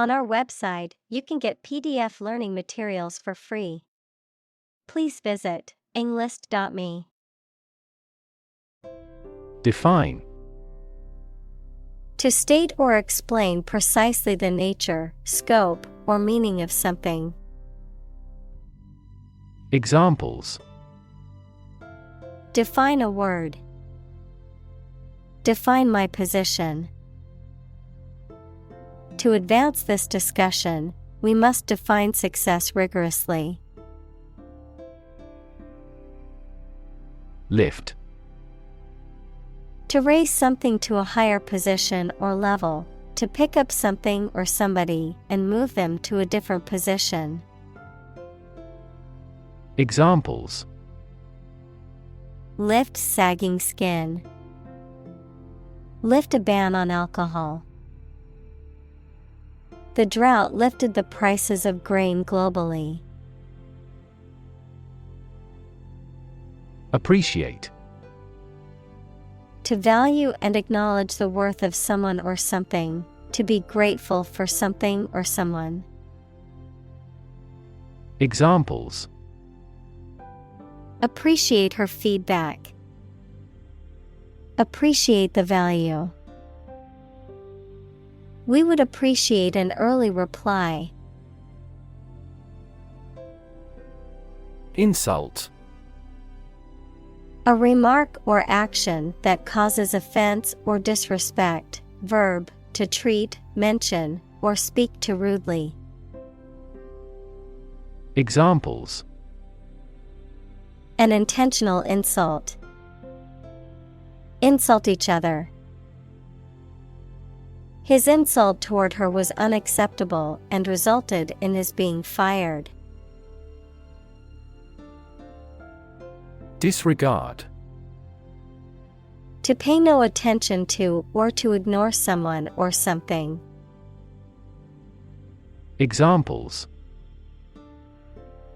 On our website, you can get PDF learning materials for free. Please visit englist.me. Define. To state or explain precisely the nature, scope, or meaning of something. Examples. Define a word. Define my position. To advance this discussion, we must define success rigorously. Lift. To raise something to a higher position or level, to pick up something or somebody and move them to a different position. Examples. Lift sagging skin. Lift a ban on alcohol. The drought lifted the prices of grain globally. Appreciate. To value and acknowledge the worth of someone or something, to be grateful for something or someone. Examples. Appreciate her feedback. Appreciate the value. We would appreciate an early reply. Insult. A remark or action that causes offense or disrespect. Verb, to treat, mention, or speak to rudely. Examples. An intentional insult. Insult each other. His insult toward her was unacceptable and resulted in his being fired. Disregard. To pay no attention to or to ignore someone or something. Examples.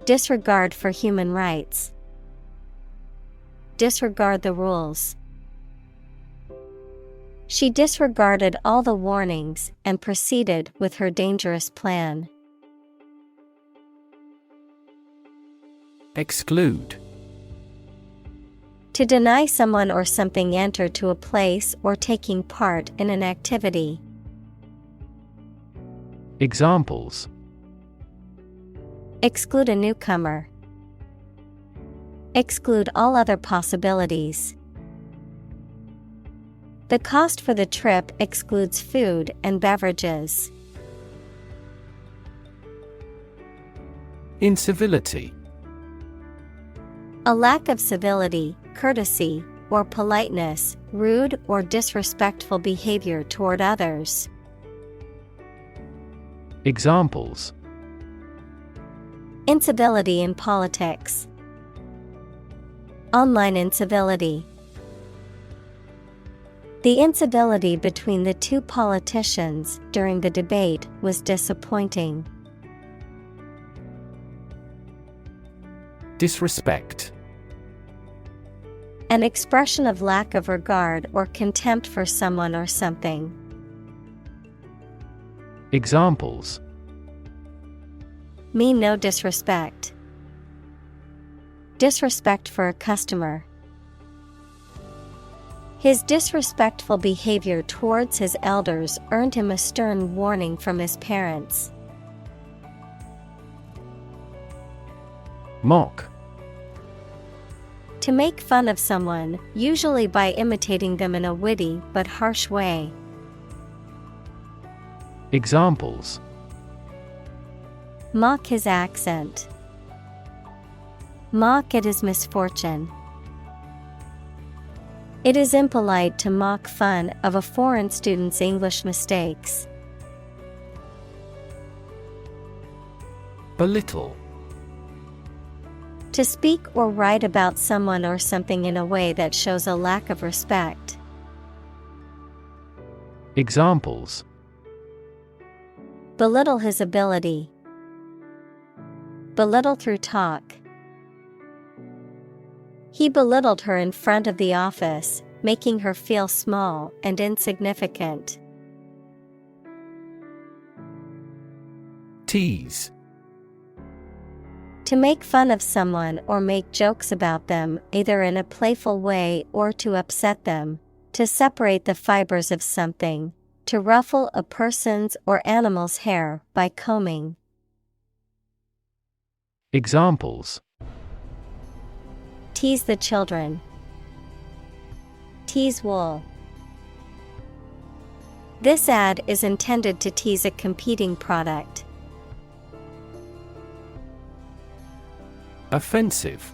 Disregard for human rights. Disregard the rules. She disregarded all the warnings and proceeded with her dangerous plan. Exclude. To deny someone or something enter to a place or taking part in an activity. Examples. Exclude a newcomer. Exclude all other possibilities. The cost for the trip excludes food and beverages. Incivility. A lack of civility, courtesy, or politeness, rude or disrespectful behavior toward others. Examples. Incivility in politics. Online incivility. The incivility between the two politicians during the debate was disappointing. Disrespect. An expression of lack of regard or contempt for someone or something. Examples. Mean no disrespect. Disrespect for a customer. His disrespectful behavior towards his elders earned him a stern warning from his parents. Mock. To make fun of someone, usually by imitating them in a witty but harsh way. Examples. Mock his accent. Mock at his misfortune. It is impolite to mock fun of a foreign student's English mistakes. Belittle. To speak or write about someone or something in a way that shows a lack of respect. Examples. Belittle his ability. Belittle through talk. He belittled her in front of the office, making her feel small and insignificant. Tease. To make fun of someone or make jokes about them, either in a playful way or to upset them. To separate the fibers of something. To ruffle a person's or animal's hair by combing. Examples: Tease the children. Tease wool. This ad is intended to tease a competing product. Offensive.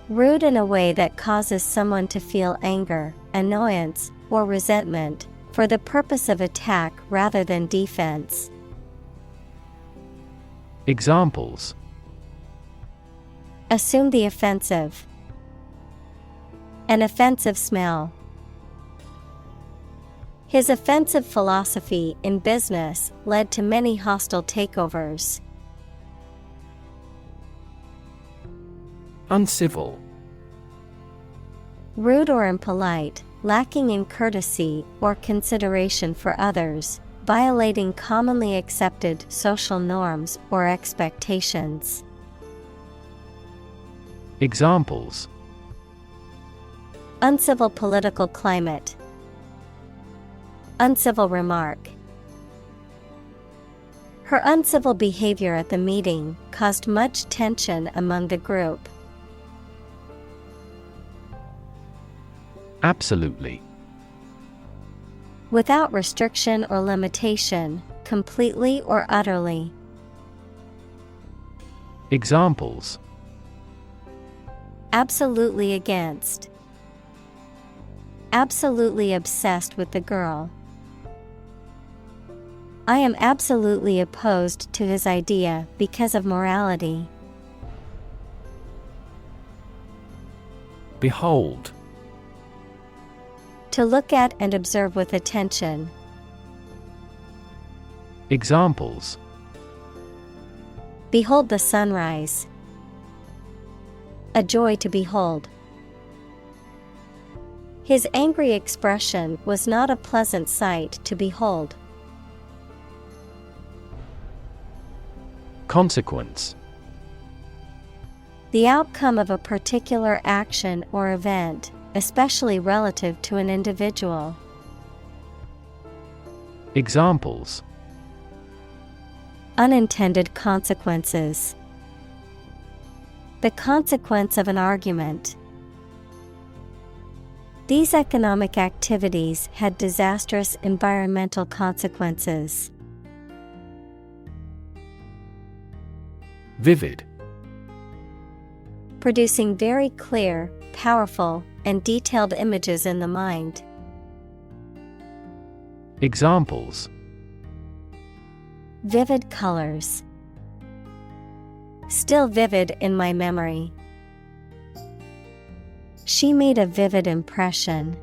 Rude in a way that causes someone to feel anger, annoyance, or resentment, for the purpose of attack rather than defense. Examples: Assume the offensive. An offensive smell. His offensive philosophy in business led to many hostile takeovers. Uncivil. Rude or impolite, lacking in courtesy or consideration for others, violating commonly accepted social norms or expectations. Examples: Uncivil political climate. Uncivil remark. Her uncivil behavior at the meeting caused much tension among the group. Absolutely. Without restriction or limitation, completely or utterly. Examples: Absolutely against. Absolutely obsessed with the girl. I am absolutely opposed to his idea because of morality. Behold. To look at and observe with attention. Examples: Behold the sunrise. A joy to behold. His angry expression was not a pleasant sight to behold. Consequence. The outcome of a particular action or event, especially relative to an individual. Examples: Unintended consequences. The consequence of an argument. These economic activities had disastrous environmental consequences. Vivid. Producing very clear, powerful, and detailed images in the mind. Examples: Vivid colors. Still vivid in my memory. She made a vivid impression.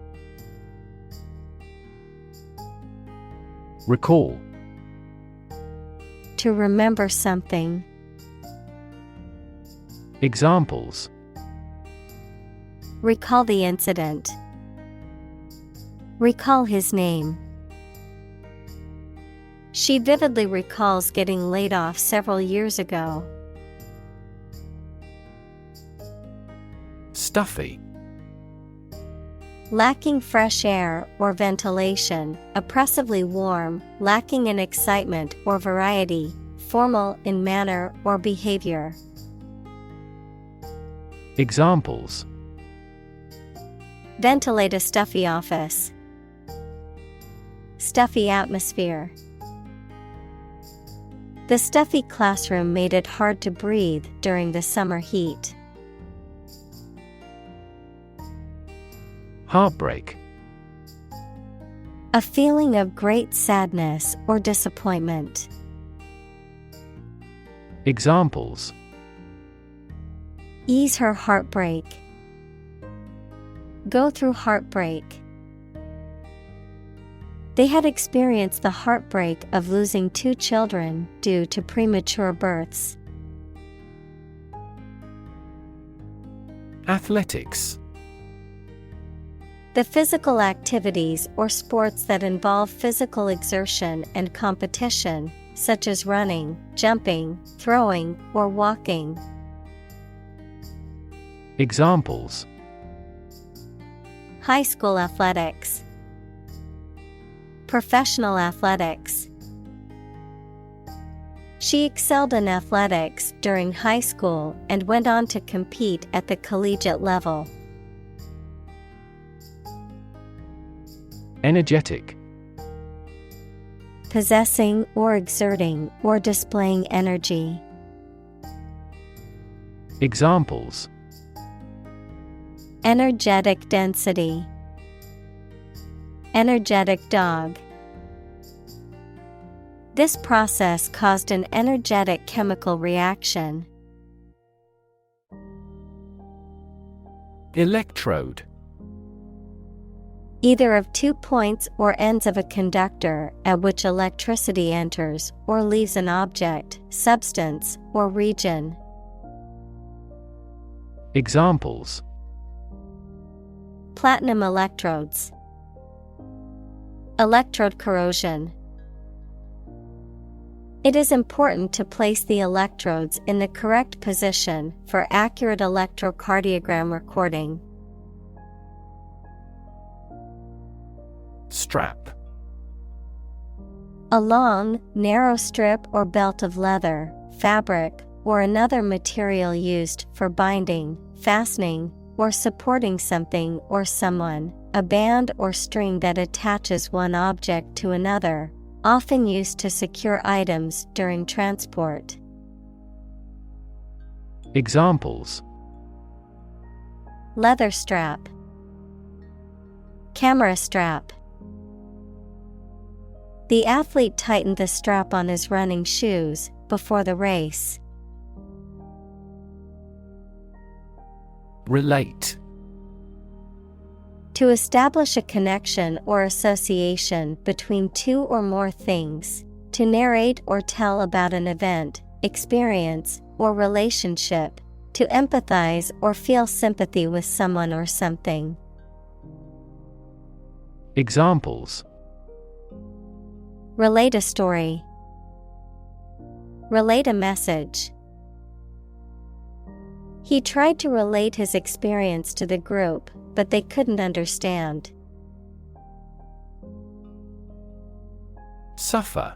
Recall. To remember something. Examples: Recall the incident. Recall his name. She vividly recalls getting laid off several years ago. Stuffy. Lacking fresh air or ventilation, oppressively warm, lacking in excitement or variety, formal in manner or behavior. Examples: Ventilate a stuffy office. Stuffy atmosphere. The stuffy classroom made it hard to breathe during the summer heat. Heartbreak. A feeling of great sadness or disappointment. Examples: Ease her heartbreak. Go through heartbreak. They had experienced the heartbreak of losing 2 children due to premature births. Athletics. The physical activities or sports that involve physical exertion and competition, such as running, jumping, throwing, or walking. Examples: High school athletics, professional athletics. She excelled in athletics during high school and went on to compete at the collegiate level. Energetic. Possessing or exerting or displaying energy. Examples: Energetic density, energetic dog. This process caused an energetic chemical reaction. Electrode. Either of 2 points or ends of a conductor at which electricity enters or leaves an object, substance, or region. Examples: Platinum electrodes, electrode corrosion. It is important to place the electrodes in the correct position for accurate electrocardiogram recording. Strap. A long, narrow strip or belt of leather, fabric, or another material used for binding, fastening, or supporting something or someone, a band or string that attaches one object to another, often used to secure items during transport. Examples: Leather strap, camera strap. The athlete tightened the strap on his running shoes before the race. Relate. To establish a connection or association between two or more things, to narrate or tell about an event, experience, or relationship, to empathize or feel sympathy with someone or something. Examples: Relate a story, relate a message. He tried to relate his experience to the group, but they couldn't understand. Suffer.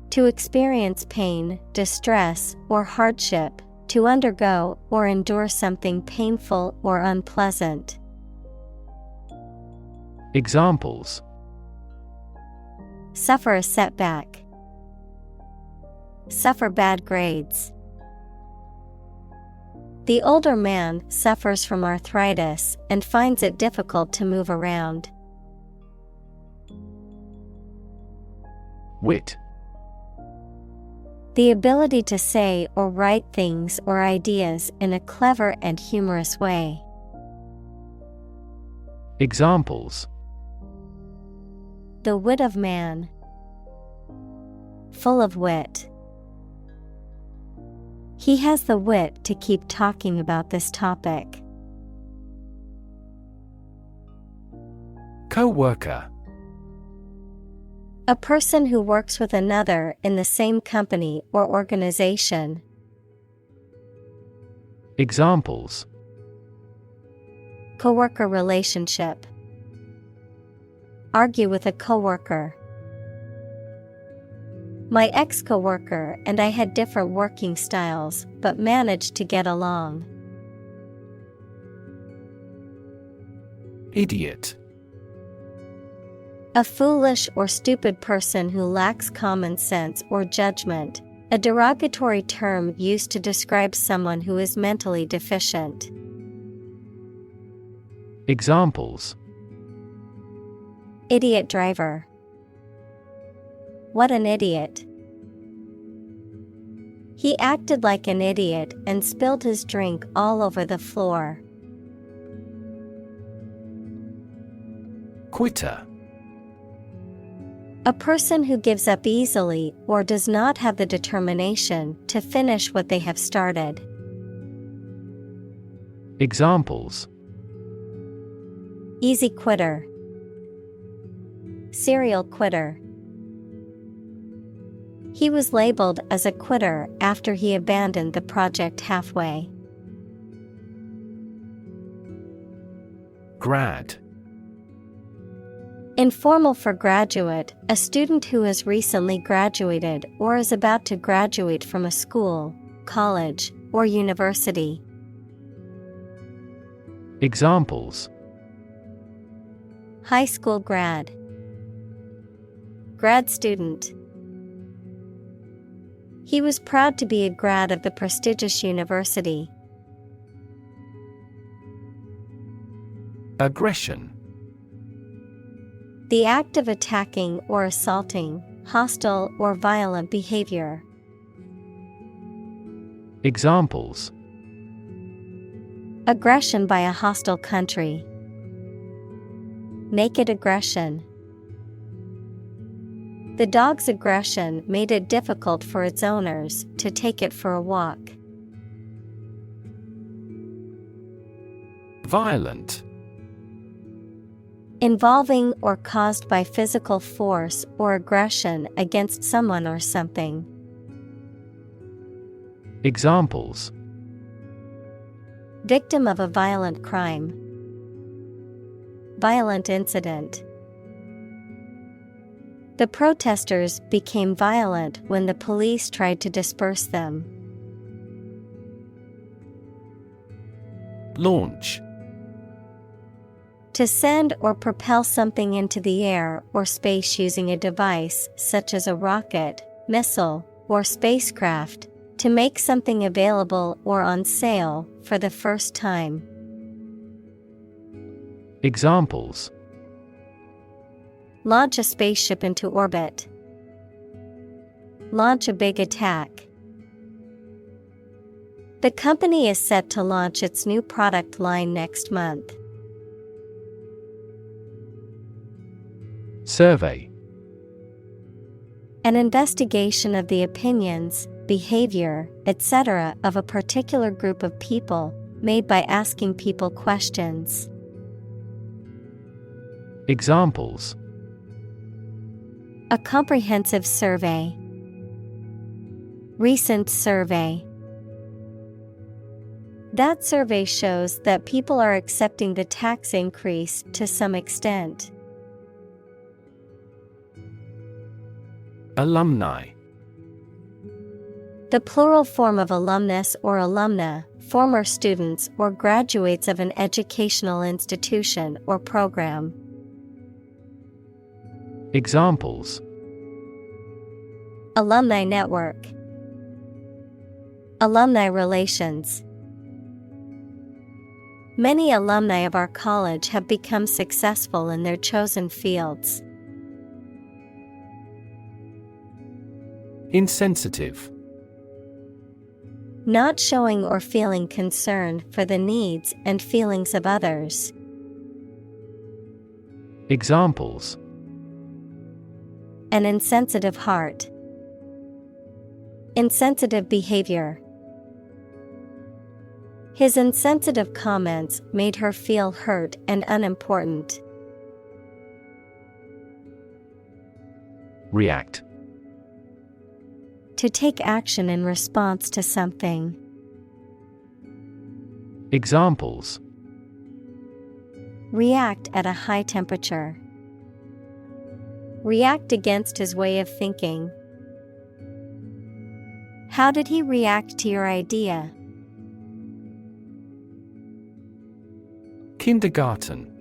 To experience pain, distress, or hardship, to undergo or endure something painful or unpleasant. Examples: Suffer a setback, suffer bad grades. The older man suffers from arthritis and finds it difficult to move around. Wit. The ability to say or write things or ideas in a clever and humorous way. Examples: The wit of man. Full of wit. He has the wit to keep talking about this topic. Coworker. A person who works with another in the same company or organization. Examples: Coworker relationship. Argue with a coworker. My ex-coworker and I had different working styles, but managed to get along. Idiot. A foolish or stupid person who lacks common sense or judgment, a derogatory term used to describe someone who is mentally deficient. Examples: Idiot driver. What an idiot. He acted like an idiot and spilled his drink all over the floor. Quitter. A person who gives up easily or does not have the determination to finish what they have started. Examples: Easy quitter. Serial quitter. He was labeled as a quitter after he abandoned the project halfway. Grad. Informal for graduate, a student who has recently graduated or is about to graduate from a school, college, or university. Examples: High school grad, grad student. He was proud to be a grad of the prestigious university. Aggression. The act of attacking or assaulting, hostile or violent behavior. Examples: Aggression by a hostile country. Naked aggression. The dog's aggression made it difficult for its owners to take it for a walk. Violent. Involving or caused by physical force or aggression against someone or something. Examples: Victim of a violent crime. Violent incident. The protesters became violent when the police tried to disperse them. Launch. To send or propel something into the air or space using a device such as a rocket, missile, or spacecraft, to make something available or on sale for the first time. Examples: Launch a spaceship into orbit. Launch a big attack. The company is set to launch its new product line next month. Survey. An investigation of the opinions, behavior, etc. of a particular group of people, made by asking people questions. Examples: A comprehensive survey. Recent survey. That survey shows that people are accepting the tax increase to some extent. Alumni. The plural form of alumnus or alumna, former students or graduates of an educational institution or program. Examples: Alumni network. Alumni relations. Many alumni of our college have become successful in their chosen fields. Insensitive. Not showing or feeling concern for the needs and feelings of others. Examples: An insensitive heart. Insensitive behavior. His insensitive comments made her feel hurt and unimportant. React. To take action in response to something. Examples: React at a high temperature. React against his way of thinking. How did he react to your idea? Kindergarten.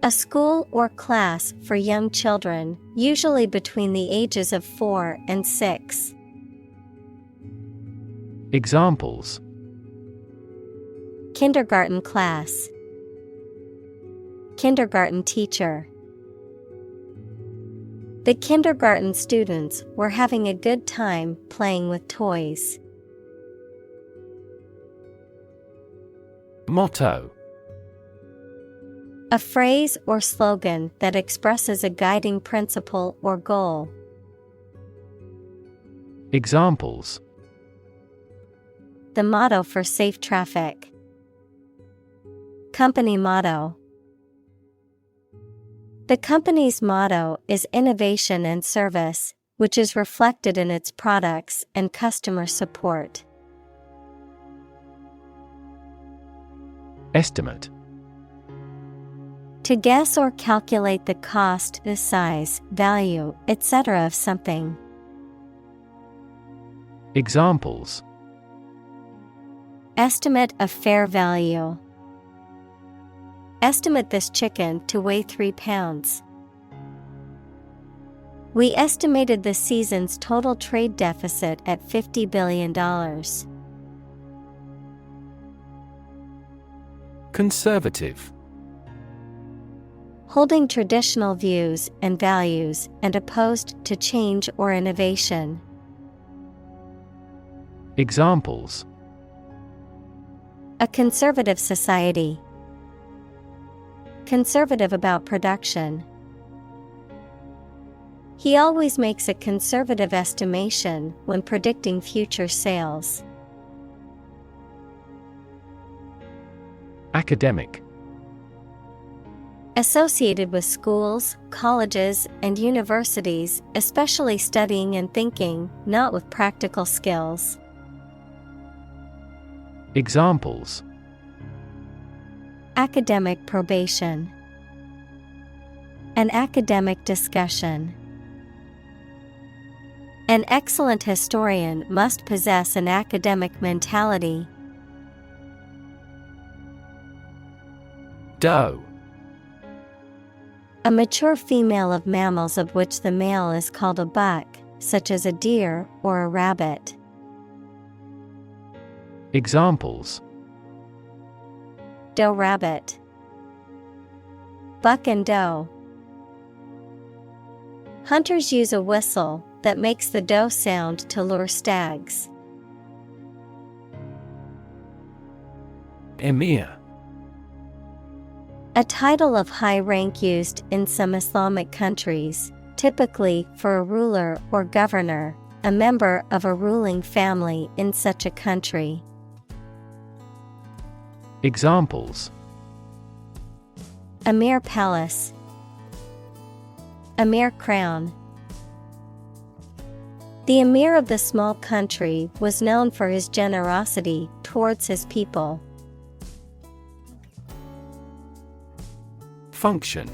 A school or class for young children, usually between the ages of 4 and 6. Examples: Kindergarten class. Kindergarten teacher. The kindergarten students were having a good time playing with toys. Motto. A phrase or slogan that expresses a guiding principle or goal. Examples: The motto for safe traffic. Company motto. The company's motto is innovation and service, which is reflected in its products and customer support. Estimate. To guess or calculate the cost, the size, value, etc. of something. Examples. Estimate of fair value. Estimate this chicken to weigh 3 pounds. We estimated the season's total trade deficit at $50 billion. Conservative. Holding traditional views and values and opposed to change or innovation. Examples. A conservative society. Conservative about production. He always makes a conservative estimation when predicting future sales. Academic. Associated with schools, colleges, and universities, especially studying and thinking, not with practical skills. Examples. Academic probation. An academic discussion. An excellent historian must possess an academic mentality. Doe. A mature female of mammals of which the male is called a buck, such as a deer or a rabbit. Examples. Doe rabbit. Buck and doe. Hunters use a whistle that makes the doe sound to lure stags. Emir. A title of high rank used in some Islamic countries, typically for a ruler or governor, a member of a ruling family in such a country. Examples. Emir palace. Emir crown. The emir of the small country was known for his generosity towards his people. Function.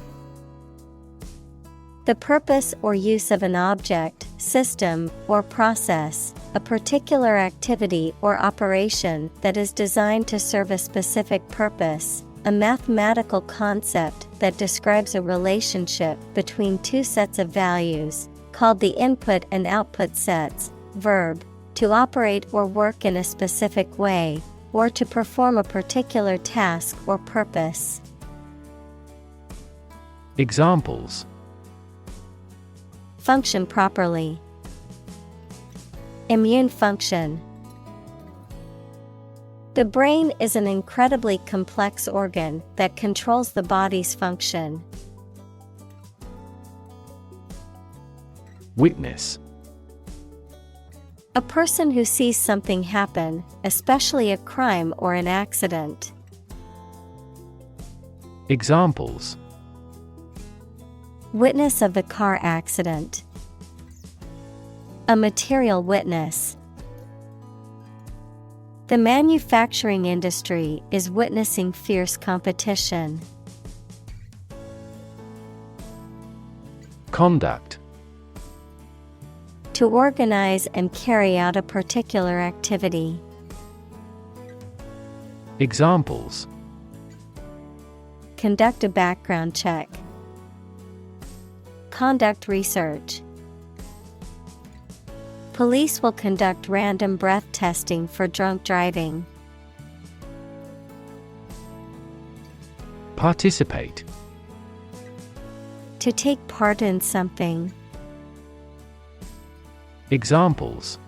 The purpose or use of an object, system, or process, a particular activity or operation that is designed to serve a specific purpose, a mathematical concept that describes a relationship between two sets of values, called the input and output sets. Verb, to operate or work in a specific way, or to perform a particular task or purpose. Examples. Function properly. Immune function. The brain is an incredibly complex organ that controls the body's function. Witness. A person who sees something happen, especially a crime or an accident. Examples. Witness of the car accident. A material witness. The manufacturing industry is witnessing fierce competition. Conduct. To organize and carry out a particular activity. Examples. Conduct a background check. Conduct research. Police will conduct random breath testing for drunk driving. Participate. To take part in something. Examples.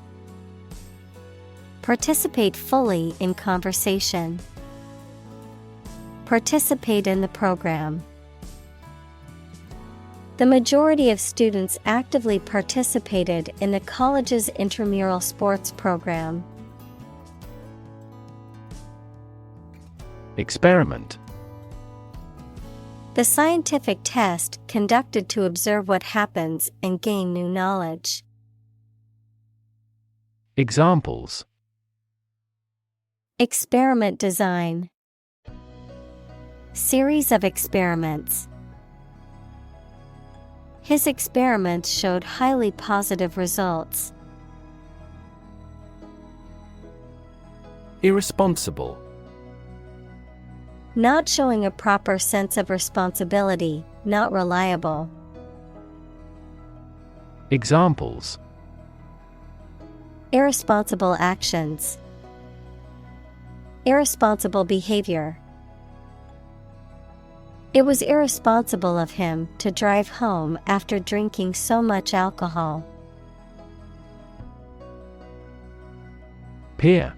Participate fully in conversation. Participate in the program. The majority of students actively participated in the college's intramural sports program. Experiment. The scientific test conducted to observe what happens and gain new knowledge. Examples. Experiment design. Series of experiments. His experiments showed highly positive results. Irresponsible. Not showing a proper sense of responsibility, not reliable. Examples. Irresponsible actions. Irresponsible behavior. It was irresponsible of him to drive home after drinking so much alcohol. Peer.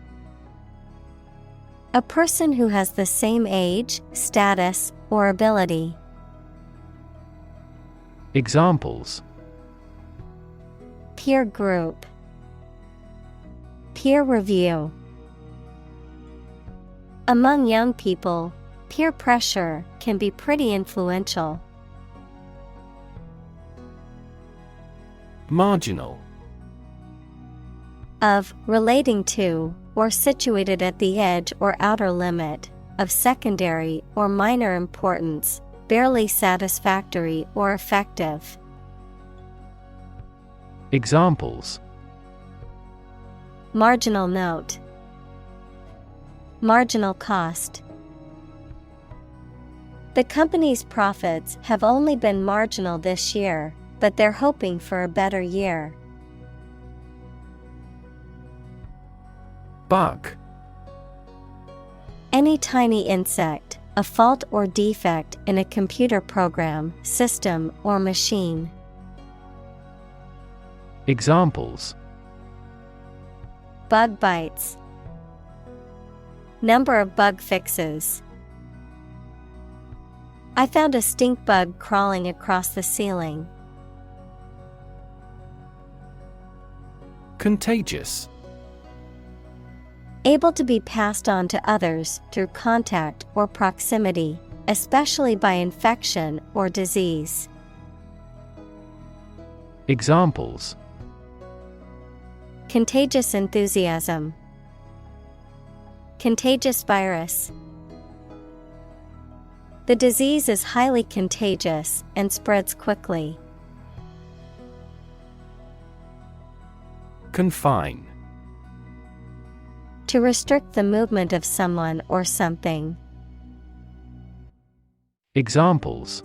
A person who has the same age, status, or ability. Examples. Peer group. Peer review. Among young people, peer pressure can be pretty influential. Marginal. Of, relating to, or situated at the edge or outer limit, of secondary or minor importance, barely satisfactory or effective. Examples. Marginal note. Marginal cost. The company's profits have only been marginal this year, but they're hoping for a better year. Bug. Any tiny insect, a fault or defect in a computer program, system, or machine. Examples. Bug bites. Number of bug fixes. I found a stink bug crawling across the ceiling. Contagious. Able to be passed on to others through contact or proximity, especially by infection or disease. Examples. Contagious enthusiasm. Contagious virus. The disease is highly contagious and spreads quickly. Confine. To restrict the movement of someone or something. Examples.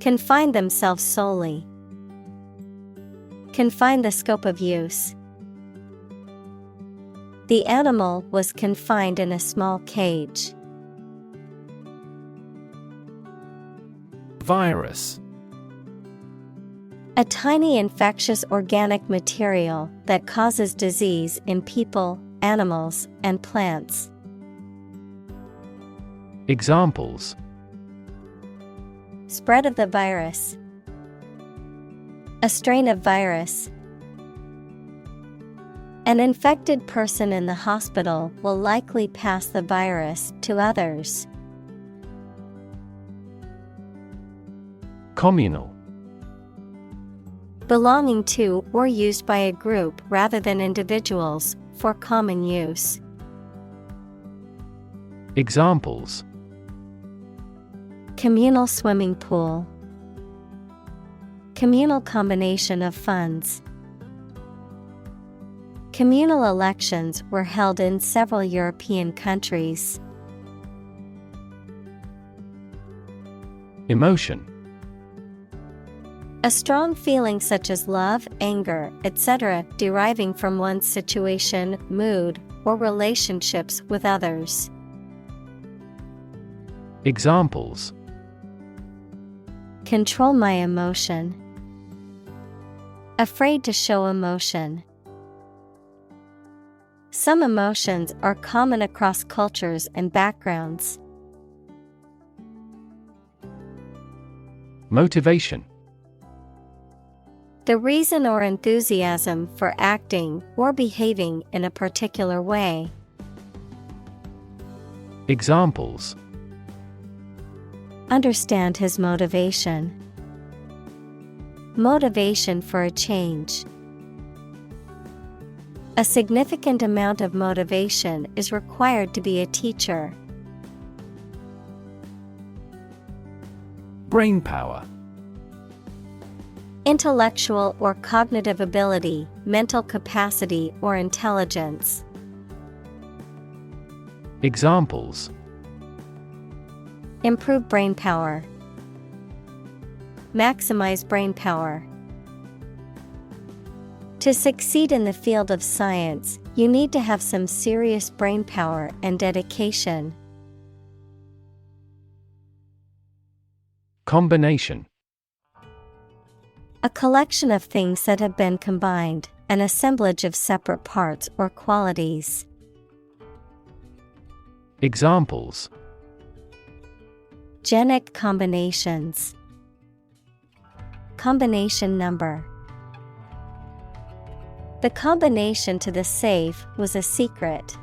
Confine themselves solely. Confine the scope of use. The animal was confined in a small cage. Virus. A tiny infectious organic material that causes disease in people, animals, and plants. Examples. Spread of the virus. A strain of virus. An infected person in the hospital will likely pass the virus to others. Communal. Belonging to or used by a group rather than individuals, for common use. Examples. Communal swimming pool. Communal combination of funds. Communal elections were held in several European countries. Emotion. A strong feeling such as love, anger, etc., deriving from one's situation, mood, or relationships with others. Examples. Control my emotion. Afraid to show emotion. Some emotions are common across cultures and backgrounds. Motivation. The reason or enthusiasm for acting or behaving in a particular way. Examples. Understand his motivation. Motivation for a change. A significant amount of motivation is required to be a teacher. Brainpower. Intellectual or cognitive ability, mental capacity or intelligence. Examples: Improve brain power. Maximize brain power. To succeed in the field of science, you need to have some serious brain power and dedication. Combination. A collection of things that have been combined, an assemblage of separate parts or qualities. Examples: Genic combinations. Combination number. The combination to the safe was a secret.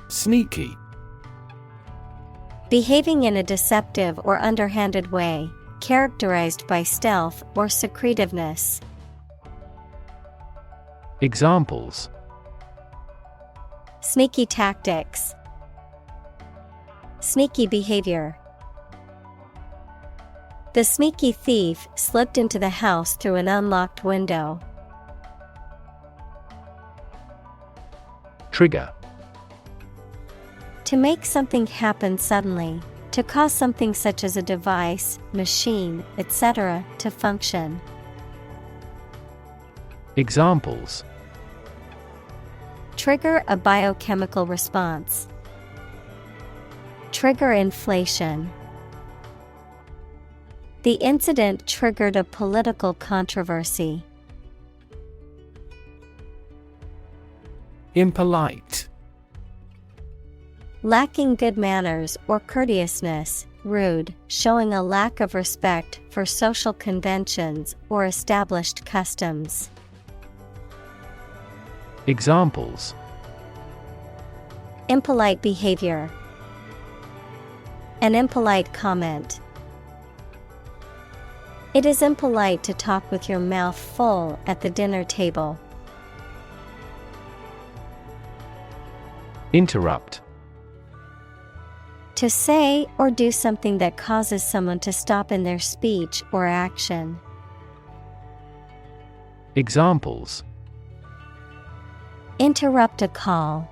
Sneaky. Behaving in a deceptive or underhanded way, characterized by stealth or secretiveness. Examples: Sneaky tactics. Sneaky behavior. The sneaky thief slipped into the house through an unlocked window. Trigger. To make something happen suddenly, to cause something such as a device, machine, etc., to function. Examples: Trigger a biochemical response. Trigger inflation. The incident triggered a political controversy. Impolite. Lacking good manners or courteousness, rude, showing a lack of respect for social conventions or established customs. Examples: Impolite behavior. An impolite comment. It is impolite to talk with your mouth full at the dinner table. Interrupt. To say or do something that causes someone to stop in their speech or action. Examples: Interrupt a call.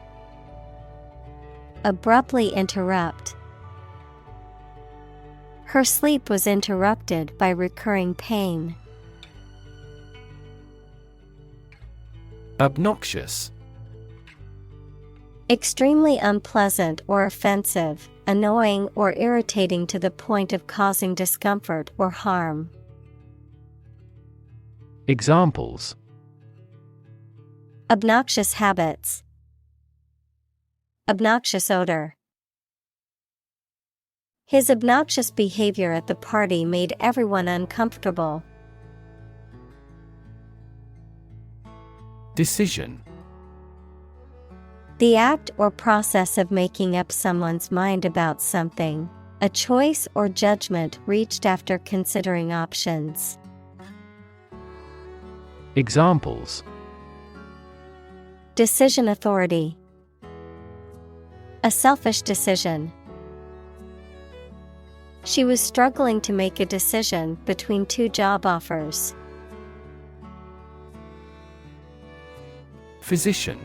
Abruptly interrupt. Her sleep was interrupted by recurring pain. Obnoxious. Extremely unpleasant or offensive, annoying or irritating to the point of causing discomfort or harm. Examples: Obnoxious habits. Obnoxious odor. His obnoxious behavior at the party made everyone uncomfortable. Decision. The act or process of making up someone's mind about something, a choice or judgment reached after considering options. Examples: Decision authority. A selfish decision. She was struggling to make a decision between two job offers. Physician.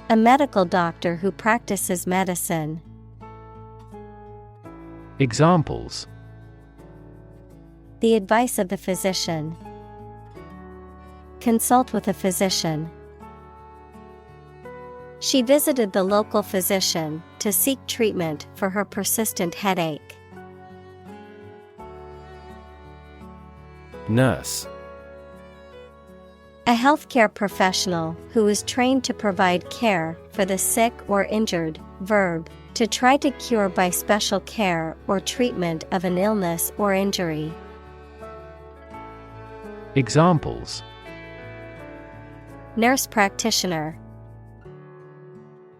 A medical doctor who practices medicine. Examples: The advice of the physician. Consult with a physician. She visited the local physician to seek treatment for her persistent headache. Nurse. A healthcare professional who is trained to provide care for the sick or injured. Verb, to try to cure by special care or treatment of an illness or injury. Examples: Nurse practitioner.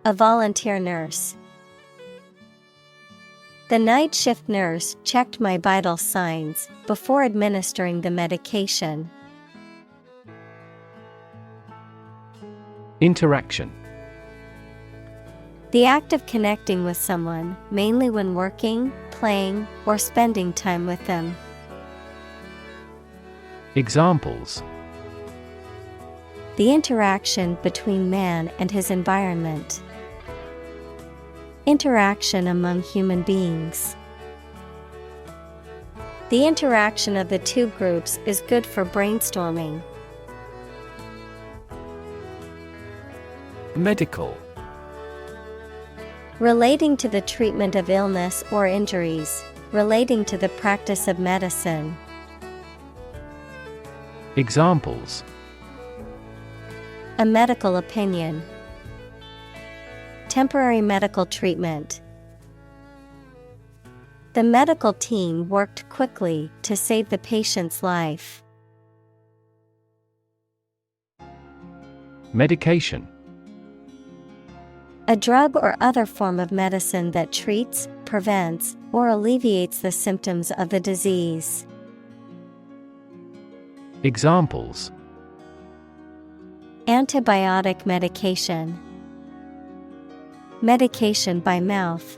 A volunteer nurse. The night shift nurse checked my vital signs before administering the medication. Interaction. The act of connecting with someone, mainly when working, playing, or spending time with them. Examples. The interaction between man and his environment. Interaction among human beings. The interaction of the two groups is good for brainstorming. Medical. Relating to the treatment of illness or injuries, relating to the practice of medicine. Examples. A medical opinion. Temporary medical treatment. The medical team worked quickly to save the patient's life. Medication. A drug or other form of medicine that treats, prevents, or alleviates the symptoms of the disease. Examples. Antibiotic medication. Medication by mouth.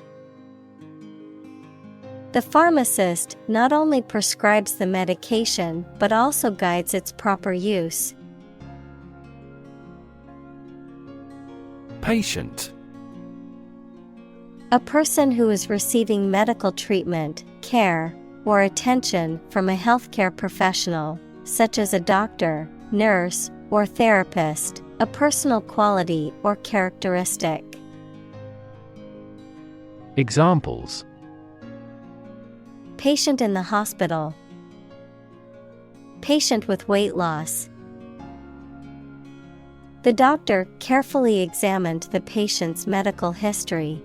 The pharmacist not only prescribes the medication but also guides its proper use. Patient. A person who is receiving medical treatment, care, or attention from a healthcare professional, such as a doctor, nurse, or therapist, a personal quality or characteristic. Examples. Patient in the hospital. Patient with weight loss. The doctor carefully examined the patient's medical history.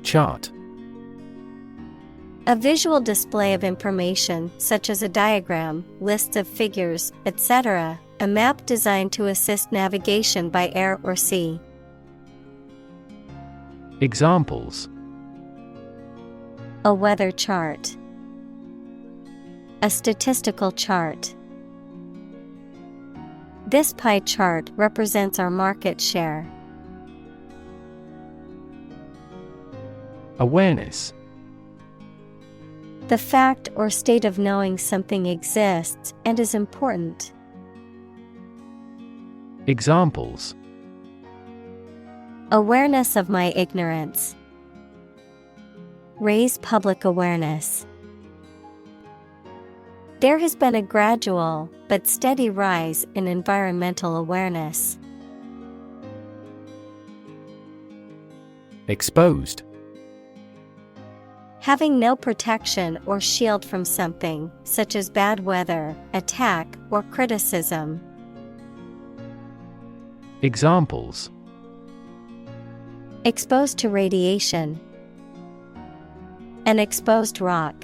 Chart. A visual display of information such as a diagram, lists of figures, etc., a map designed to assist navigation by air or sea. Examples. A weather chart. A statistical chart. This pie chart represents our market share. Awareness. The fact or state of knowing something exists and is important. Examples. Awareness of my ignorance. Raise public awareness. There has been a gradual but steady rise in environmental awareness. Exposed. Having no protection or shield from something, such as bad weather, attack, or criticism. Examples. Exposed to radiation. An exposed rock.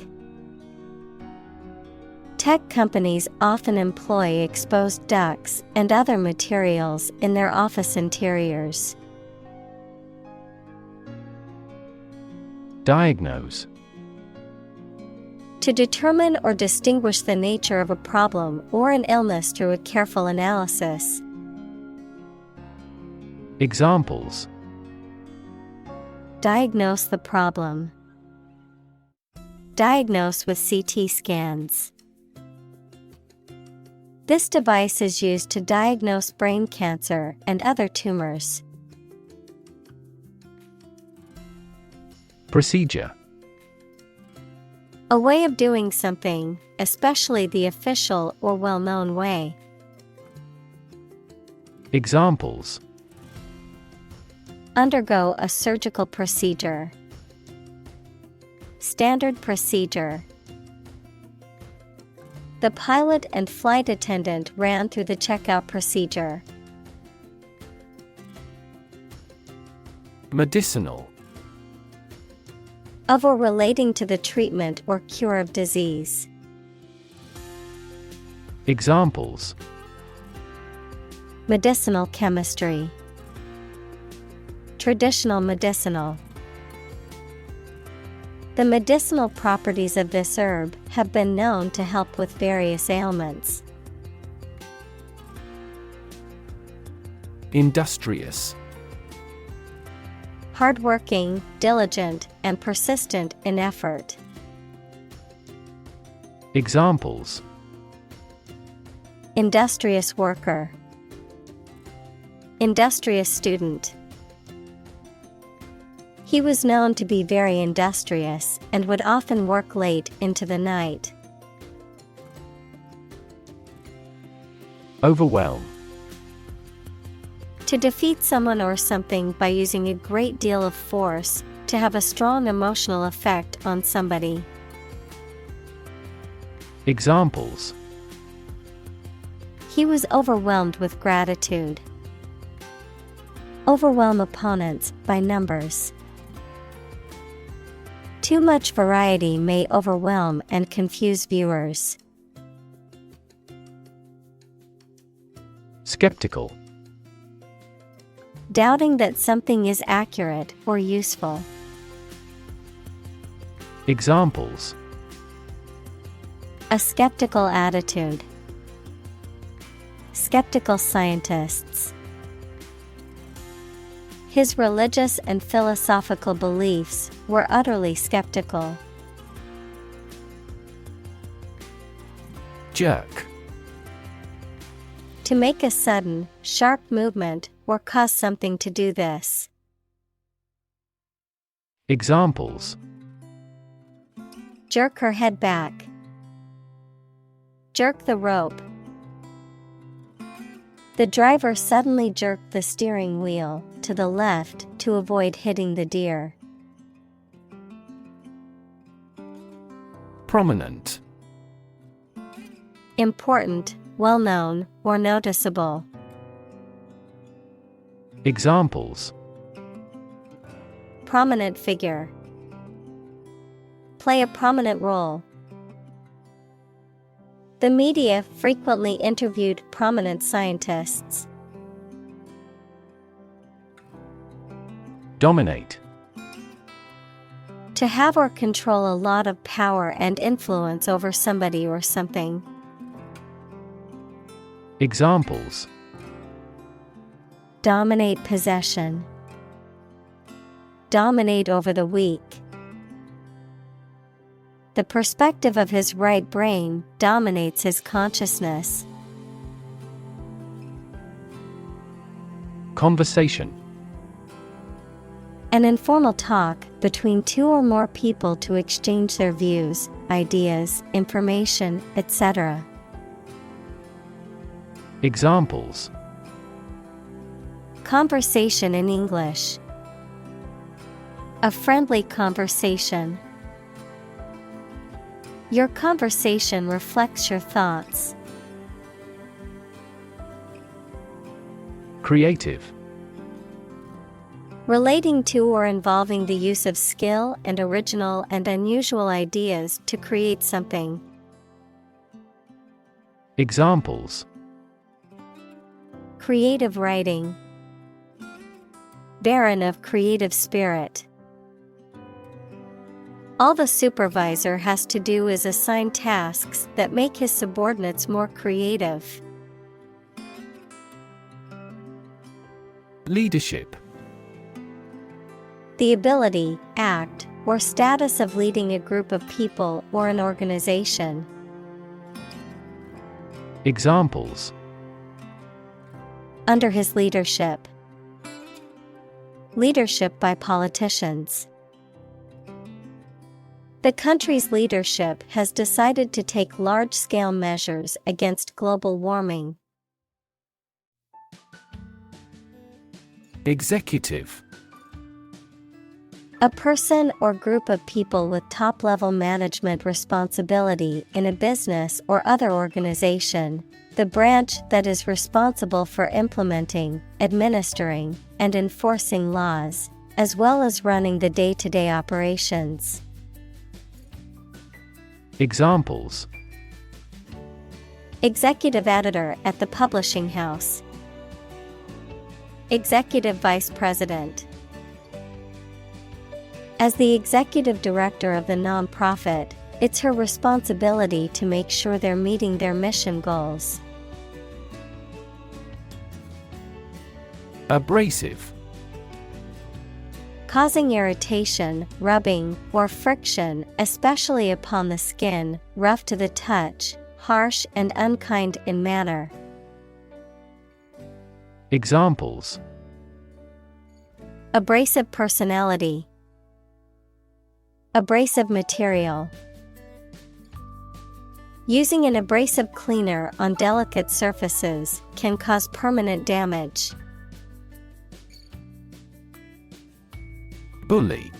Tech companies often employ exposed ducts and other materials in their office interiors. Diagnose. To determine or distinguish the nature of a problem or an illness through a careful analysis. Examples. Diagnose the problem. Diagnose with CT scans. This device is used to diagnose brain cancer and other tumors. Procedure. A way of doing something, especially the official or well-known way. Examples. Undergo a surgical procedure. Standard procedure. The pilot and flight attendant ran through the checkout procedure. Medicinal. Of or relating to the treatment or cure of disease. Examples. Medicinal chemistry. Traditional medicinal. The medicinal properties of this herb have been known to help with various ailments. Industrious. Hardworking, diligent, and persistent in effort. Examples: Industrious worker. Industrious student. He was known to be very industrious and would often work late into the night. Overwhelm. To defeat someone or something by using a great deal of force, to have a strong emotional effect on somebody. Examples: He was overwhelmed with gratitude. Overwhelm opponents by numbers. Too much variety may overwhelm and confuse viewers. Skeptical. Doubting that something is accurate or useful. Examples: A skeptical attitude. Skeptical scientists. His religious and philosophical beliefs were utterly skeptical. Jerk. To make a sudden, sharp movement or cause something to do this. Examples: Jerk her head back. Jerk the rope. The driver suddenly jerked the steering wheel to the left to avoid hitting the deer. Prominent. Important, well-known, or noticeable. Examples: Prominent figure. Play a prominent role. The media frequently interviewed prominent scientists. Dominate. To have or control a lot of power and influence over somebody or something. Examples: Dominate possession. Dominate over the weak. The perspective of his right brain dominates his consciousness. Conversation. An informal talk between two or more people to exchange their views, ideas, information, etc. Examples: Conversation in English. A friendly conversation. Your conversation reflects your thoughts. Creative. Relating to or involving the use of skill and original and unusual ideas to create something. Examples: Creative writing. Barren of creative spirit. All the supervisor has to do is assign tasks that make his subordinates more creative. Leadership. The ability, act, or status of leading a group of people or an organization. Examples: Under his leadership. Leadership by politicians. The country's leadership has decided to take large-scale measures against global warming. Executive. A person or group of people with top-level management responsibility in a business or other organization, the branch that is responsible for implementing, administering, and enforcing laws, as well as running the day-to-day operations. Examples: Executive editor at the publishing house. Executive vice president. As the executive director of the nonprofit, it's her responsibility to make sure they're meeting their mission goals. Abrasive. Causing irritation, rubbing, or friction, especially upon the skin, rough to the touch, harsh and unkind in manner. Examples: Abrasive personality. Abrasive material. Using an abrasive cleaner on delicate surfaces can cause permanent damage. Bully.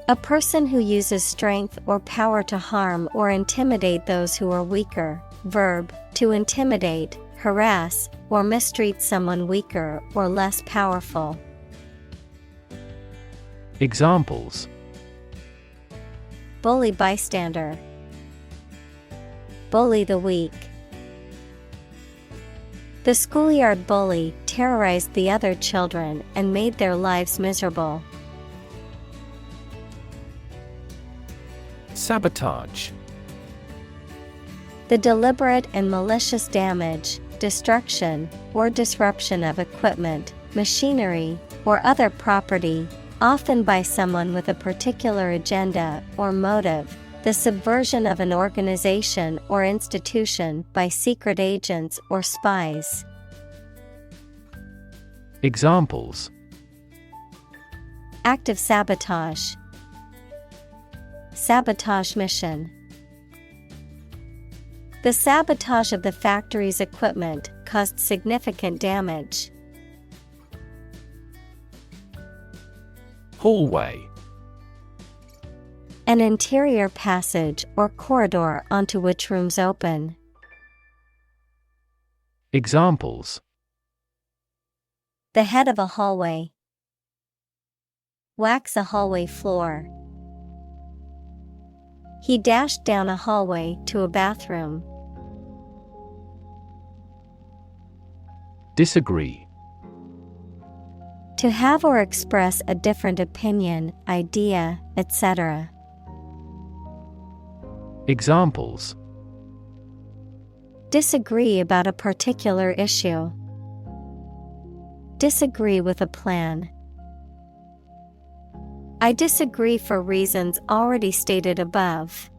A person who uses strength or power to harm or intimidate those who are weaker. Verb, to intimidate, harass, or mistreat someone weaker or less powerful. Examples: Bully bystander. Bully the weak. The schoolyard bully terrorized the other children and made their lives miserable. Sabotage. The deliberate and malicious damage, destruction, or disruption of equipment, machinery, or other property, often by someone with a particular agenda or motive. The subversion of an organization or institution by secret agents or spies. Examples: Active sabotage. Sabotage mission. The sabotage of the factory's equipment caused significant damage. Hallway. An interior passage or corridor onto which rooms open. Examples: The head of a hallway. Wax a hallway floor. He dashed down a hallway to a bathroom. Disagree. To have or express a different opinion, idea, etc. Examples: Disagree about a particular issue. Disagree with a plan. I disagree for reasons already stated above.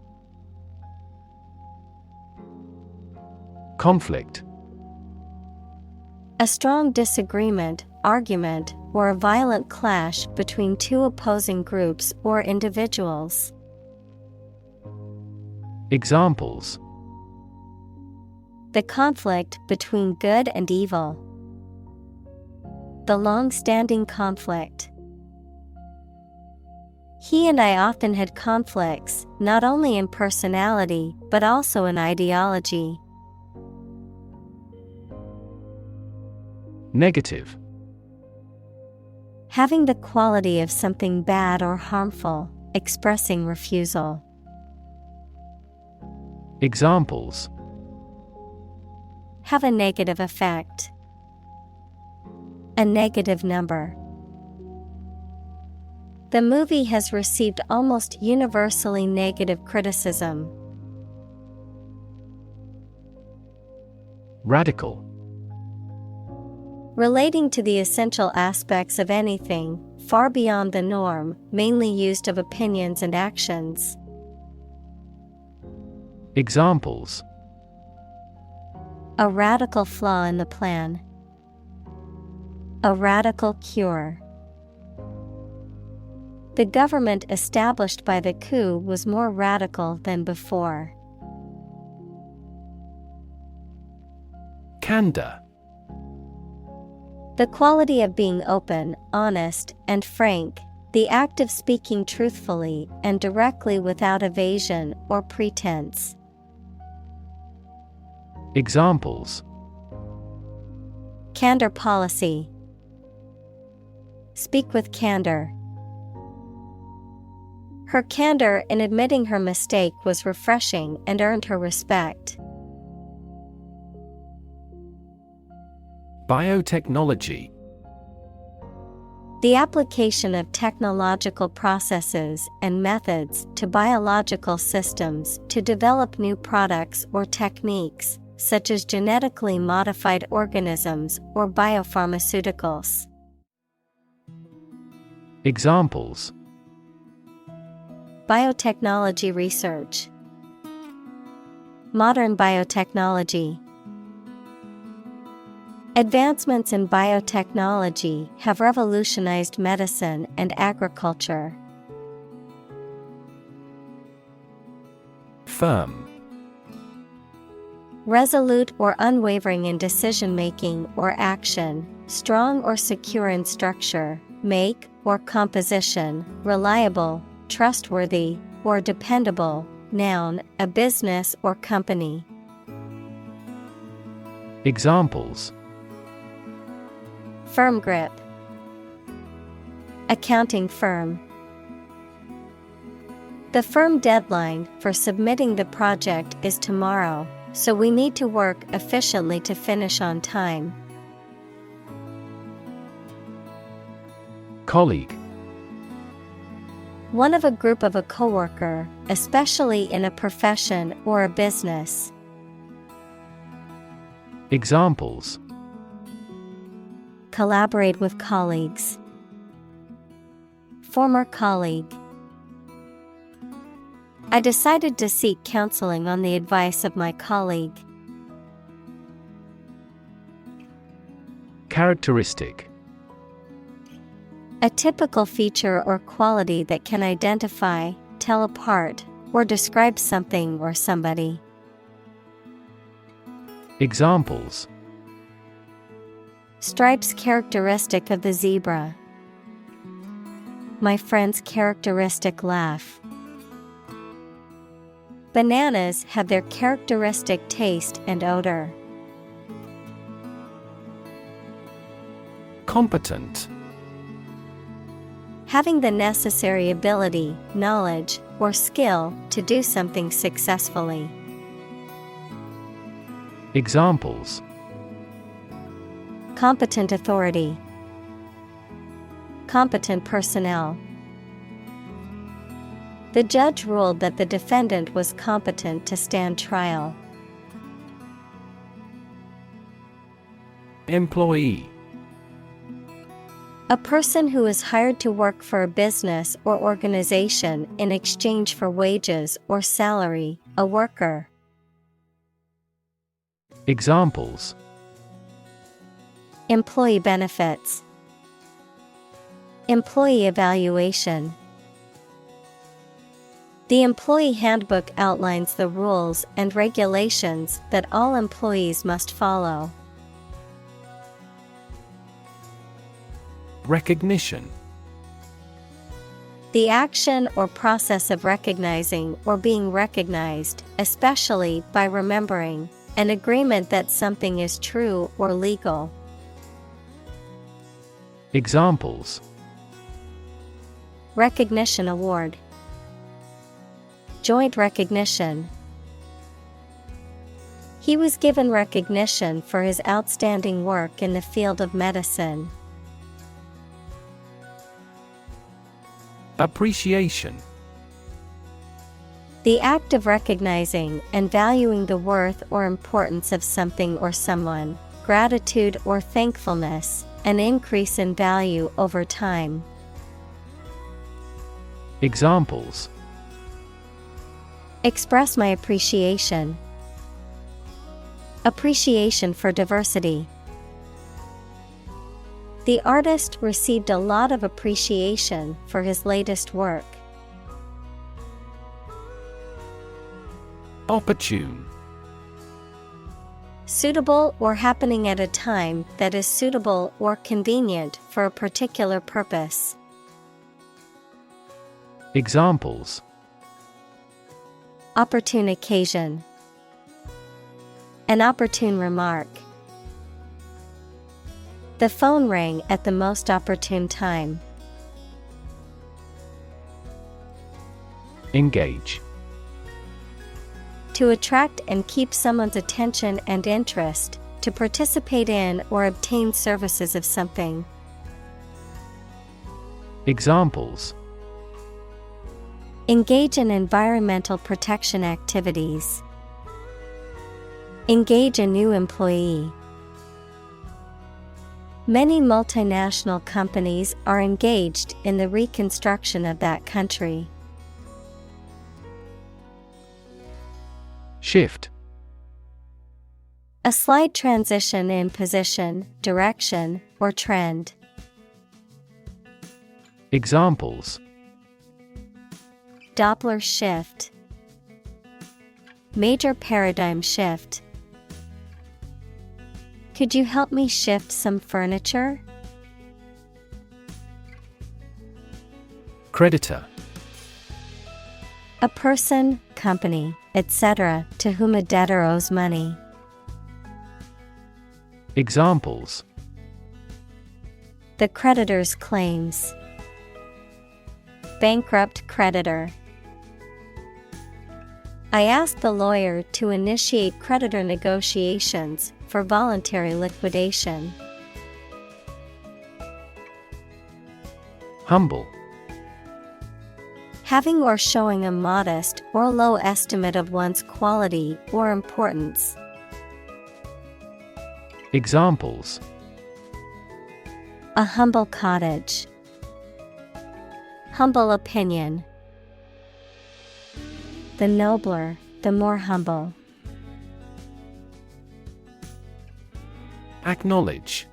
Conflict. A strong disagreement, argument, or a violent clash between two opposing groups or individuals. Examples: The conflict between good and evil. The long-standing conflict. He and I often had conflicts, not only in personality, but also in ideology. Negative. Having the quality of something bad or harmful, expressing refusal. Examples: Have a negative effect. A negative number. The movie has received almost universally negative criticism. Radical. Relating to the essential aspects of anything, far beyond the norm, mainly used of opinions and actions. Examples: A radical flaw in the plan. A radical cure. The government established by the coup was more radical than before. Candor. The quality of being open, honest, and frank, the act of speaking truthfully and directly without evasion or pretense. Examples: Candor policy. Speak with candor. Her candor in admitting her mistake was refreshing and earned her respect. Biotechnology. The application of technological processes and methods to biological systems to develop new products or techniques, such as genetically modified organisms or biopharmaceuticals. Examples: Biotechnology research. Modern biotechnology. Advancements in biotechnology have revolutionized medicine and agriculture. Firm. Resolute or unwavering in decision-making or action, strong or secure in structure, make or composition, reliable, trustworthy, or dependable. Noun, a business or company. Examples: Firm grip. Accounting firm. The firm deadline for submitting the project is tomorrow, so we need to work efficiently to finish on time. Colleague. One of a group of a coworker, especially in a profession or a business. Examples: Collaborate with colleagues. Former colleague. I decided to seek counseling on the advice of my colleague. Characteristic. A typical feature or quality that can identify, tell apart, or describe something or somebody. Examples: Stripes characteristic of the zebra. My friend's characteristic laugh. Bananas have their characteristic taste and odor. Competent. Having the necessary ability, knowledge, or skill to do something successfully. Examples: Competent authority. Competent personnel. The judge ruled that the defendant was competent to stand trial. Employee. A person who is hired to work for a business or organization in exchange for wages or salary, a worker. Examples: Employee benefits. Employee evaluation. The employee handbook outlines the rules and regulations that all employees must follow. Recognition. The action or process of recognizing or being recognized, especially by remembering, an agreement that something is true or legal. Examples: Recognition award. Joint recognition. He was given recognition for his outstanding work in the field of medicine. Appreciation. The act of recognizing and valuing the worth or importance of something or someone, gratitude or thankfulness, an increase in value over time. Examples: Express my appreciation. Appreciation for diversity. The artist received a lot of appreciation for his latest work. Opportune. Suitable or happening at a time that is suitable or convenient for a particular purpose. Examples: Opportune occasion. An opportune remark. The phone rang at the most opportune time. Engage. To attract and keep someone's attention and interest, to participate in or obtain services of something. Examples: Engage in environmental protection activities. Engage a new employee. Many multinational companies are engaged in the reconstruction of that country. Shift. A slight transition in position, direction, or trend. Examples: Doppler shift. Major paradigm shift. Could you help me shift some furniture? Creditor. A person, company, etc., to whom a debtor owes money. Examples: The creditor's claims. Bankrupt creditor. I asked the lawyer to initiate creditor negotiations for voluntary liquidation. Humble. Having or showing a modest or low estimate of one's quality or importance. Examples: A humble cottage. Humble opinion. The nobler, the more humble. Acknowledge.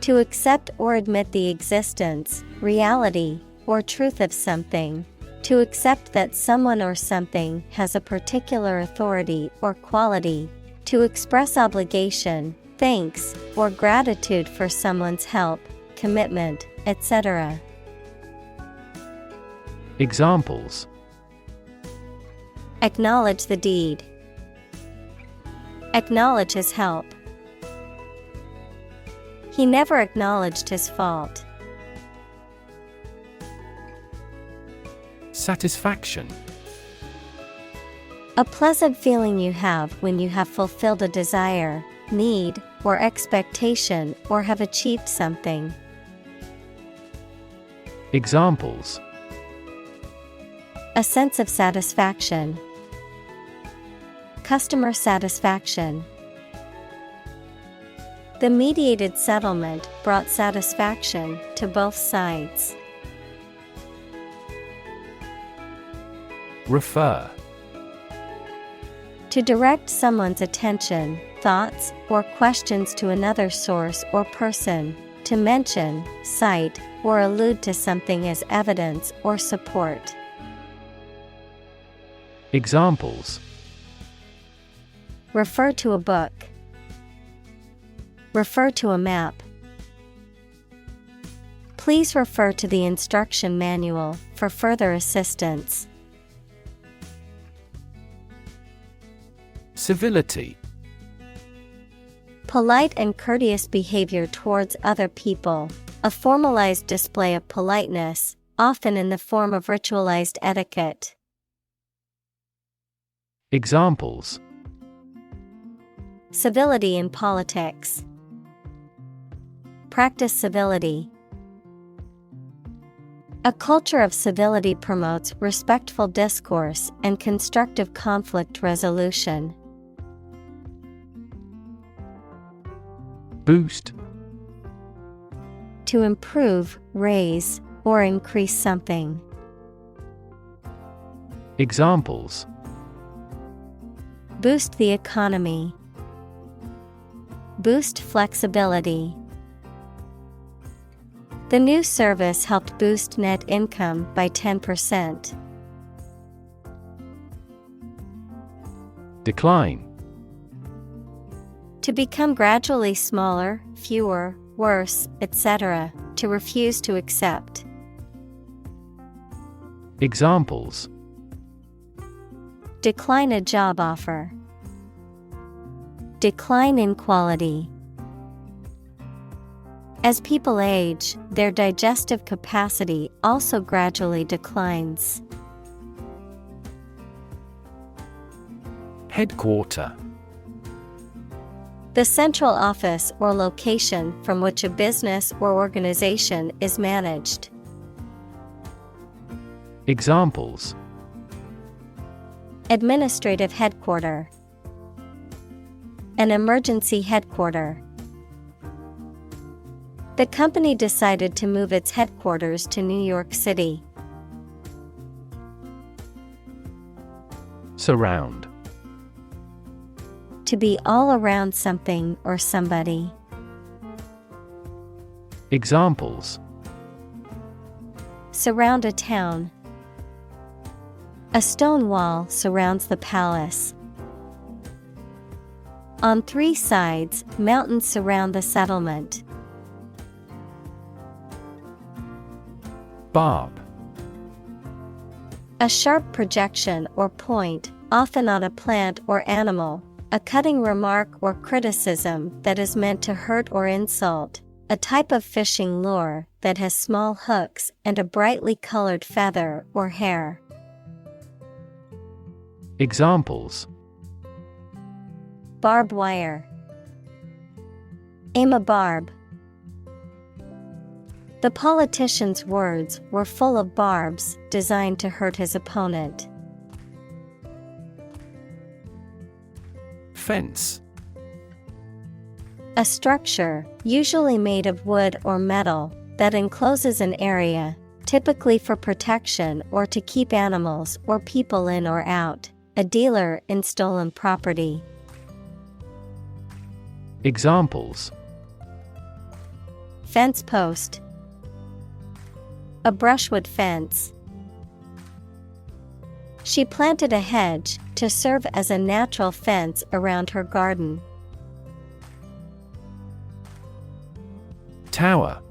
To accept or admit the existence, reality, or truth of something. To accept that someone or something has a particular authority or quality. To express obligation, thanks, or gratitude for someone's help, commitment, etc. Examples: Acknowledge the deed. Acknowledge his help. He never acknowledged his fault. Satisfaction. A pleasant feeling you have when you have fulfilled a desire, need, or expectation or have achieved something. Examples: A sense of satisfaction. Customer satisfaction. The mediated settlement brought satisfaction to both sides. Refer. To direct someone's attention, thoughts, or questions to another source or person. To mention, cite, or allude to something as evidence or support. Examples: Refer to a book. Refer to a map. Please refer to the instruction manual for further assistance. Civility. Polite and courteous behavior towards other people, a formalized display of politeness, often in the form of ritualized etiquette. Examples: Civility in politics. Practice civility. A culture of civility promotes respectful discourse and constructive conflict resolution. Boost. To improve, raise, or increase something. Examples: Boost the economy. Boost flexibility. The new service helped boost net income by 10%. Decline. To become gradually smaller, fewer, worse, etc., to refuse to accept. Examples: Decline a job offer. Decline in quality. As people age, their digestive capacity also gradually declines. Headquarter. The central office or location from which a business or organization is managed. Examples: Administrative headquarter. An emergency headquarter. The company decided to move its headquarters to New York City. Surround. To be all around something or somebody. Examples: Surround a town. A stone wall surrounds the palace. On 3 sides, mountains surround the settlement. Barb. A sharp projection or point, often on a plant or animal. A cutting remark or criticism that is meant to hurt or insult. A type of fishing lure that has small hooks and a brightly colored feather or hair. Examples: Barbed wire. Aim a barb. The politician's words were full of barbs designed to hurt his opponent. Fence. A structure, usually made of wood or metal, that encloses an area, typically for protection or to keep animals or people in or out. A dealer in stolen property. Examples: Fence post. A brushwood fence. She planted a hedge to serve as a natural fence around her garden. Tower.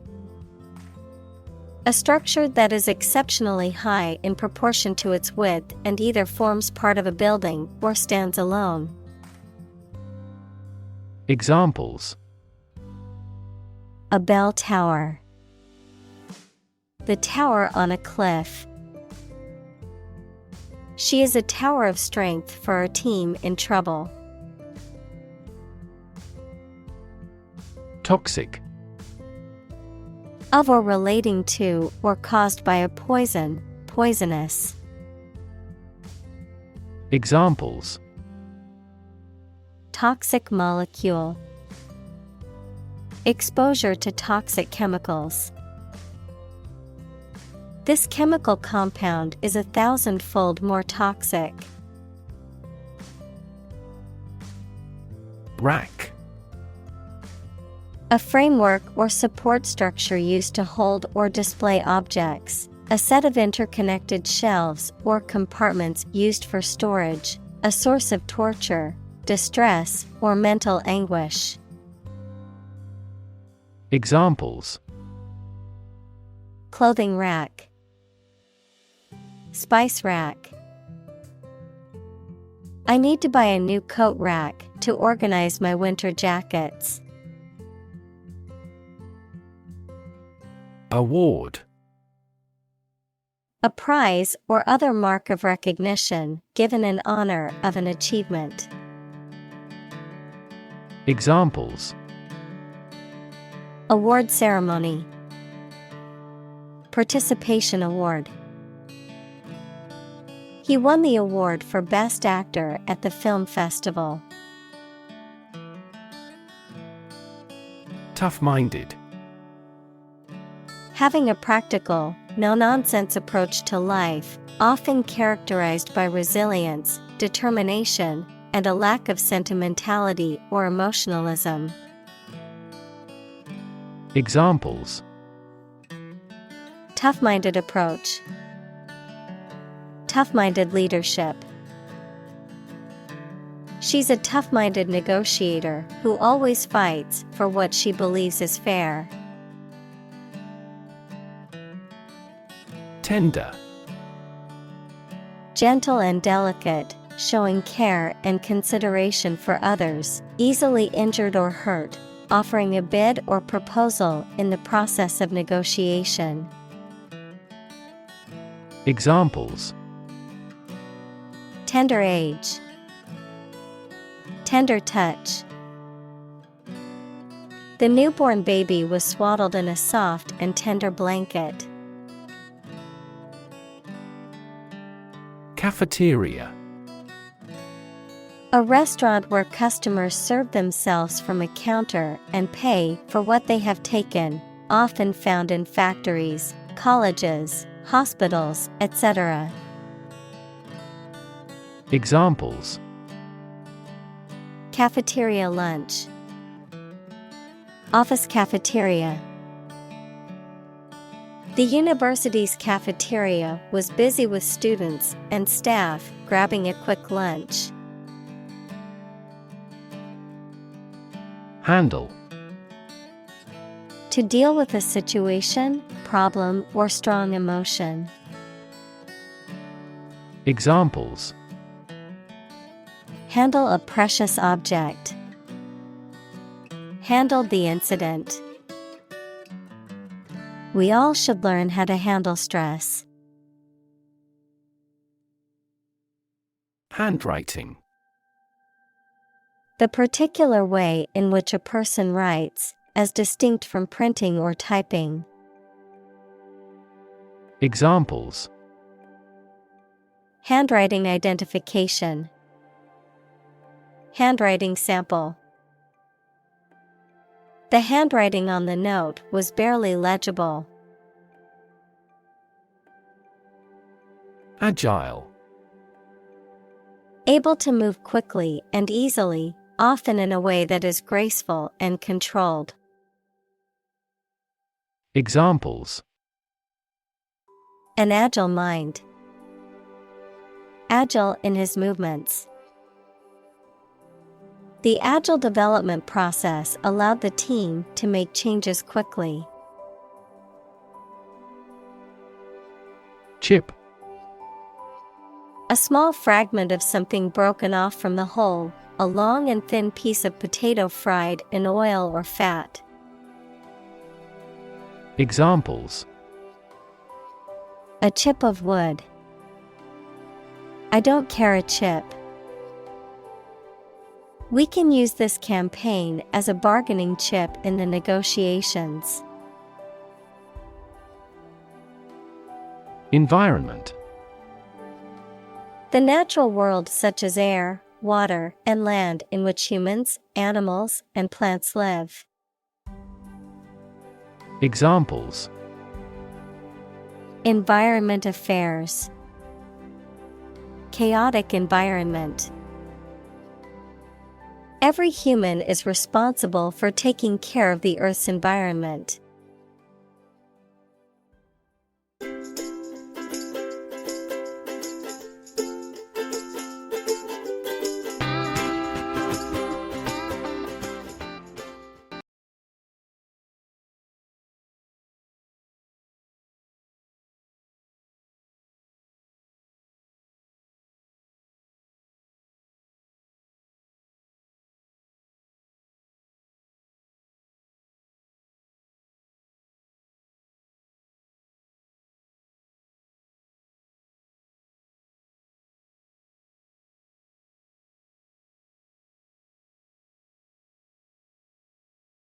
A structure that is exceptionally high in proportion to its width and either forms part of a building or stands alone. Examples: A bell tower. The tower on a cliff. She is a tower of strength for a team in trouble. Toxic. Of or relating to or caused by a poison, poisonous. Examples: Toxic molecule. Exposure to toxic chemicals. This chemical compound is 1,000-fold more toxic. Rack. A framework or support structure used to hold or display objects. A set of interconnected shelves or compartments used for storage. A source of torture, distress, or mental anguish. Examples: Clothing rack. Spice rack. I need to buy a new coat rack to organize my winter jackets. Award. A prize or other mark of recognition given in honor of an achievement. Examples: Award ceremony. Participation award. He won the award for Best Actor at the film festival. Tough-minded. Having a practical, no-nonsense approach to life, often characterized by resilience, determination, and a lack of sentimentality or emotionalism. Examples: Tough-minded approach. Tough-minded leadership. She's a tough-minded negotiator who always fights for what she believes is fair. Tender. Gentle and delicate, showing care and consideration for others, easily injured or hurt, offering a bid or proposal in the process of negotiation. Examples: Tender age. Tender touch. The newborn baby was swaddled in a soft and tender blanket. Cafeteria. A restaurant where customers serve themselves from a counter and pay for what they have taken, often found in factories, colleges, hospitals, etc. Examples: Cafeteria lunch, office cafeteria. The university's cafeteria was busy with students and staff grabbing a quick lunch. Handle. To deal with a situation, problem, or strong emotion. Examples: Handle a precious object. Handled the incident. We all should learn how to handle stress. Handwriting. The particular way in which a person writes, as distinct from printing or typing. Examples: Handwriting identification. Handwriting sample. The handwriting on the note was barely legible. Agile. Able to move quickly and easily, often in a way that is graceful and controlled. Examples: An agile mind. Agile in his movements. The agile development process allowed the team to make changes quickly. Chip. A small fragment of something broken off from the whole, a long and thin piece of potato fried in oil or fat. Examples: A chip of wood. I don't care a chip. We can use this campaign as a bargaining chip in the negotiations. Environment. The natural world such as air, water, and land in which humans, animals, and plants live. Examples: Environment affairs. Chaotic environment. Every human is responsible for taking care of the Earth's environment.